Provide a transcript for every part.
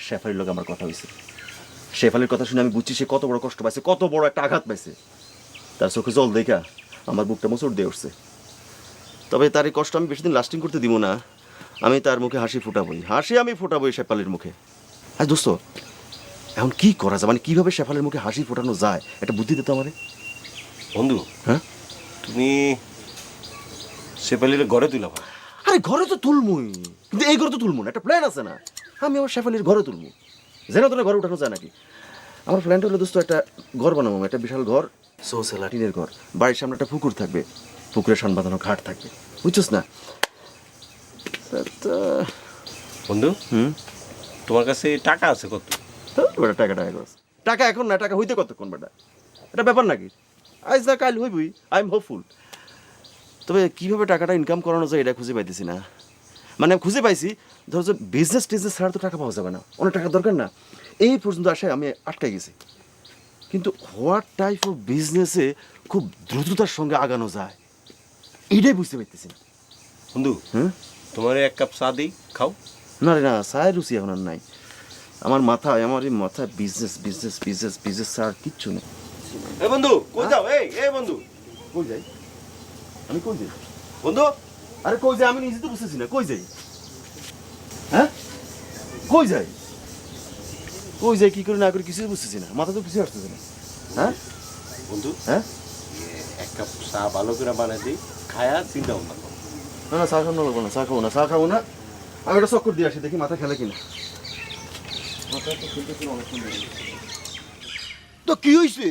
শেফালির লোক আমার কথা হয়েছে। শেফালির কথা শুনে আমি বুঝছি সে কত বড় কষ্ট পাইছে, কত বড় একটা আঘাত পাইছে। তার চোখে জল দেখা আমার বুকটা মোচড় দিয়ে উঠছে। তবে তার এই কষ্ট আমি বেশি দিন লাস্টিং করতে দিব না। আমি তার মুখে হাসি ফুটাবই, হাসি আমি ফুটাবই শেফালির মুখে। আচ্ছা দোস্ত, এখন কি করা যায়, মানে কিভাবে শেফালির মুখে হাসি ফোটানো যায়, একটা বুদ্ধি দিতে আমারে। বন্ধু, হ্যাঁ তুমি শেফালির ঘরে তুলাবা? আরে ঘরে তো তুলমুই, কিন্তু এই ঘরে তো তুলমু না, একটা প্ল্যান আছে না। আমি আমার শেফালির ঘরে তুলমু, যেন তোর ঘরে উঠানো যায় নাকি। আমার প্ল্যানটা হলো দোস্ত, একটা ঘর বানাবো, একটা বিশাল ঘর, সোসেলা টিনের ঘর। বাড়ির সামনে একটা পুকুর থাকবে, পুকুরের সান বাঁধানো ঘাট থাকবে, বুঝছস না? বন্ধু, তোমার কাছে টাকা আছে কত? টাকা টাকা করছ, টাকা এখন না, টাকা হইতে কতক্ষণ বেটা, এটা ব্যাপার নাকি? আজ না কাল হইবই, আই এম হোপফুল। তবে কীভাবে টাকাটা ইনকাম করানো যায় এটা খুঁজে পাইতেছি না। মানে খুঁজে পাইছি, ধরো যে বিজনেস টিজনেস ছাড়া তো টাকা পাওয়া যাবে না, অনেক টাকা দরকার না। এই পর্যন্ত আসায় আমি আটকে গেছি। কিন্তু হোয়াট টাইপ অফ বিজনেসে খুব দ্রুততার সঙ্গে আগানো যায় এইটাই বুঝতে পারতেছি না। বন্ধু, তোমার এক কাপ চা দিই, খাও। না রে না, চায়ের রুচি এখন আর নাই আমার মাথায়। আমার এই মাথায় বিজনেস বিজনেস বিজনেস বিজনেস ছাড়া আর কিচ্ছু নেই। এই বন্ধু কই যাও? এই বন্ধু, কই যাই আমি, কই যাই বন্ধু? আরে কই যাই আমি নিজে তো বুঝতেছি না, কই যাই? হ্যাঁ কই যাই, কই যাই, কি করে না করে কিছুই বুঝতেছি না, মাথা তো কিছু আসতেছে না। হ্যাঁ বন্ধু, হ্যাঁ এক কাপ চা ভালো করে বানাই দিই, খায়া চিন্তা ভাবনা করো। না না, চা খাওয়ানো লাগবো না, চা খাবো না, চা খাবো না। আমি একটা চক্কর দিয়ে আসি, দেখি মাথা খেলে কিনা। তো কি হয়েছে?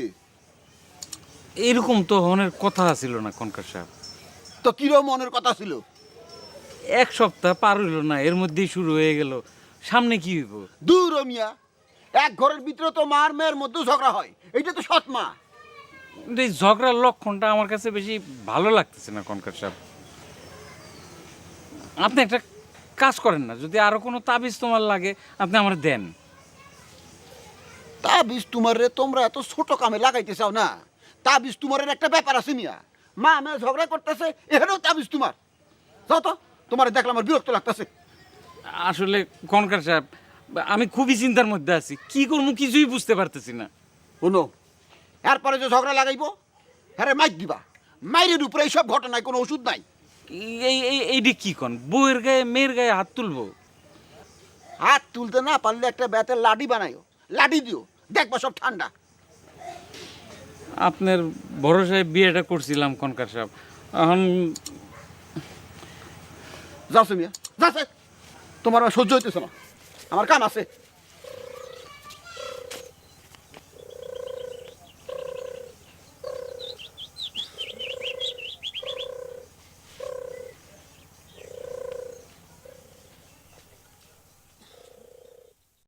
এরকম তো হনের কথা ছিল না কনকার সাহেব। তো কিরম মনের কথা ছিল? এক সপ্তাহ পার হইল না, এর মধ্যেই শুরু হয়ে গেল। সামনে কি হইব? দূর মিয়া, এক ঘরের ভিতরে তো মার মেয়ের মধ্যে ঝগড়া হয়, এইটা তো সৎ মা। কিন্তু এই ঝগড়ার লক্ষণটা আমার কাছে বেশি ভালো লাগতেছে না কনকার সাহেব। আপনি একটা কাজ করেন না, যদি আরো কোনো তাবিজ তোমার লাগে আপনি আমার দেন। তাবিজ তোমারে তোমরা এত ছোট কামে লাগাইতে চাও না। তাবিজ তোমার একটা ব্যাপার আছে মিয়া, মা মেয়ে ঝগড়া করতেছে, এখানেও তাবিজ তোমার। যাও তো, তোমার দেখলাম আমার বিরক্ত লাগতেছে। আসলে কনকার সাহেব, আমি খুবই চিন্তার মধ্যে আছি, কি করবো কিছুই বুঝতে পারতেছি না। শোনো, এরপরে যে ঝগড়া লাগাইবো হ্যাঁ মাইক দিবা। মাইরের উপরে এইসব ঘটনায় কোনো ওষুধ নাই। এইটা কি কন? বউয়ের গায়ে মেয়ের গায়ে হাত তুলবো? হাত তুলতে না পারলে একটা বেতের লাঠি বানাইও, লাঠি দিও, দেখবা সব ঠান্ডা। আপনার ভরসায় বিয়েটা করছিলাম কনকার সাহেব, এখন যাচ্ছে মিয়া, যাচ্ছে। তোমার আর সহ্য হইতেছে না, আমার কাম আছে।